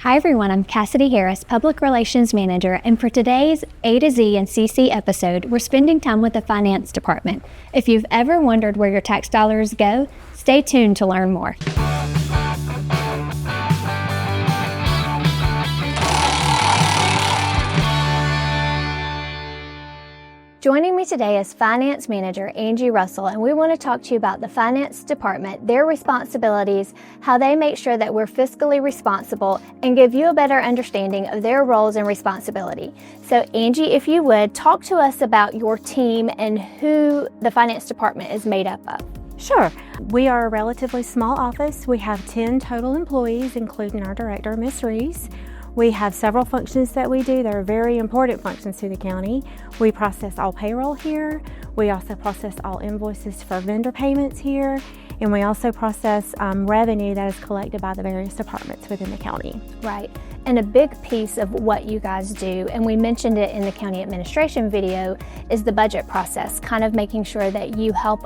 Hi everyone, I'm Cassidy Harris, Public Relations Manager, and for today's A to Z and CC episode, we're spending time with the Finance Department. If you've ever wondered where your tax dollars go, stay tuned to learn more. Joining me today is Finance Manager Angie Russell, and we want to talk to you about the Finance Department, their responsibilities, how they make sure that we're fiscally responsible, and give you a better understanding of their roles and responsibility. So Angie, if you would, talk to us about your team and who the Finance Department is made up of. Sure. We are a relatively small office. We have 10 total employees, including our director, Ms. Reese. We have several functions that we do that are very important functions to the county. We process all payroll here. We also process all invoices for vendor payments here. And we also process revenue that is collected by the various departments within the county. Right. And a big piece of what you guys do, and we mentioned it in the county administration video, is the budget process, kind of making sure that you help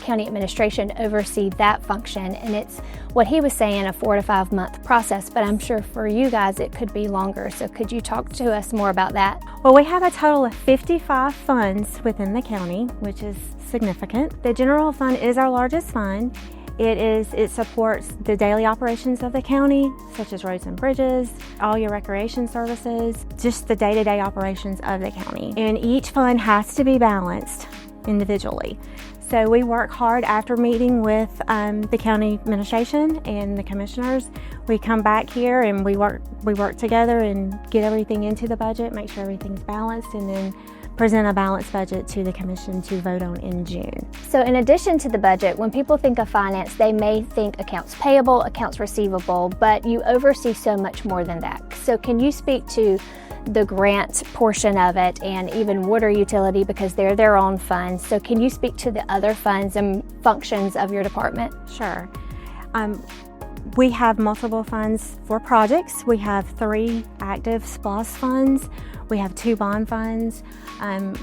county administration oversee that function. And it's what he was saying, a 4 to 5 month process, but I'm sure for you guys it could be longer. So could you talk to us more about that? Well, we have a total of 55 funds within the county, which is significant. The general fund is our largest fund. It supports the daily operations of the county, such as roads and bridges, all your recreation services, just the day-to-day operations of the county. And each fund has to be balanced individually. So we work hard after meeting with the county administration and the commissioners. We come back here and we work together and get everything into the budget, make sure everything's balanced, and then present a balanced budget to the commission to vote on in June. So in addition to the budget, when people think of finance, they may think accounts payable, accounts receivable, but you oversee so much more than that. So can you speak to the grant portion of it and even water utility, because they're their own funds? So can you speak to the other funds and functions of your department? Sure. We have multiple funds for projects. We have 3 active SPLOST funds. We have 2 bond funds.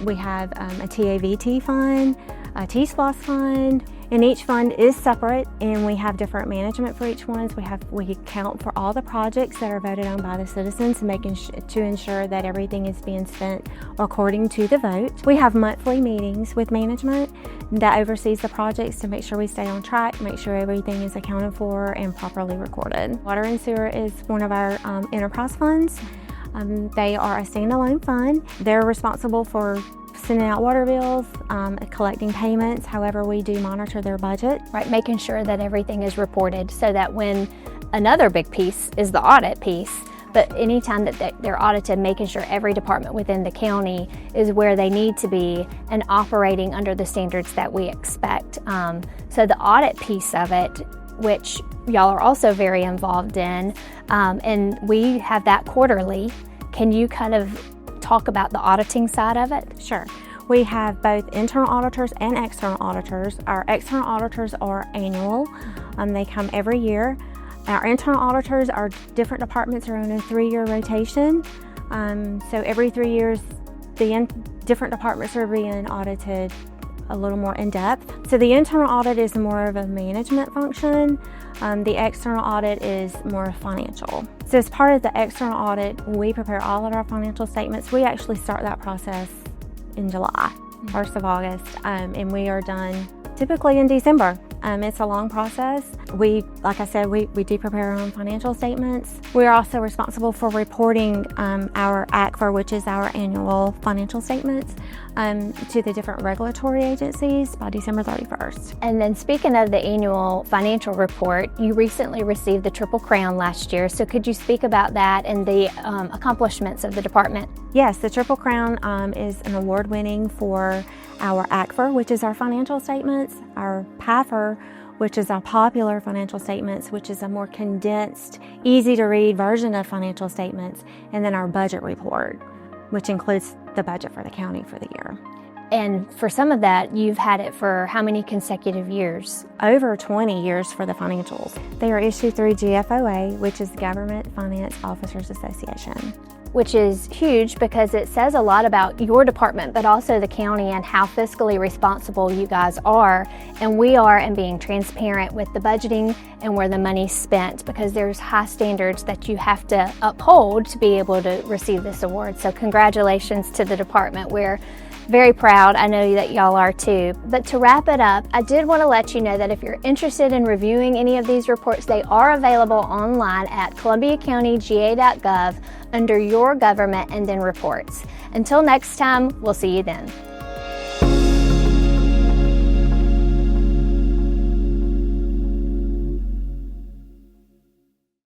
We have a TAVT fund, a T-SPLOST fund, and each fund is separate, and we have different management for each one. We account for all the projects that are voted on by the citizens, to ensure that everything is being spent according to the vote. We have monthly meetings with management that oversees the projects to make sure we stay on track, make sure everything is accounted for and properly recorded. Water and sewer is one of our enterprise funds. They are a standalone fund. They're responsible for sending out water bills, collecting payments. However, we do monitor their budget. Right, making sure that everything is reported so that when another big piece is the audit piece, but anytime that they're audited, making sure every department within the county is where they need to be and operating under the standards that we expect. So the audit piece of it, which y'all are also very involved in, and we have that quarterly. Can you kind of talk about the auditing side of it? Sure. We have both internal auditors and external auditors. Our external auditors are annual. They come every year. Our internal auditors, our different departments are on a 3-year rotation. So every 3 years, the different departments are being audited a little more in depth. So the internal audit is more of a management function. The external audit is more financial. So as part of the external audit, we prepare all of our financial statements. We actually start that process in July, 1st of August, and we are done typically in December. It's a long process. Like I said, we do prepare our own financial statements. We are also responsible for reporting our ACFR, which is our annual financial statements, to the different regulatory agencies by December 31st. And then speaking of the annual financial report, you recently received the Triple Crown last year. So could you speak about that and the accomplishments of the department? Yes, the Triple Crown is an award winning for our ACFR, which is our financial statements, our PAFR, which is our popular financial statements, which is a more condensed, easy to read version of financial statements, and then our budget report, which includes the budget for the county for the year. And for some of that, you've had it for how many consecutive years? Over 20 years for the financials. They are issued through GFOA, which is Government Finance Officers Association. which is huge because it says a lot about your department, but also the county and how fiscally responsible you guys are, and we are, in being transparent with the budgeting and where the money's spent, because there's high standards that you have to uphold to be able to receive this award. So congratulations to the department. We're very proud. I know that y'all are too. But to wrap it up, I did want to let you know that if you're interested in reviewing any of these reports, they are available online at columbiacountyga.gov under Your Government and then Reports. Until next time, we'll see you then.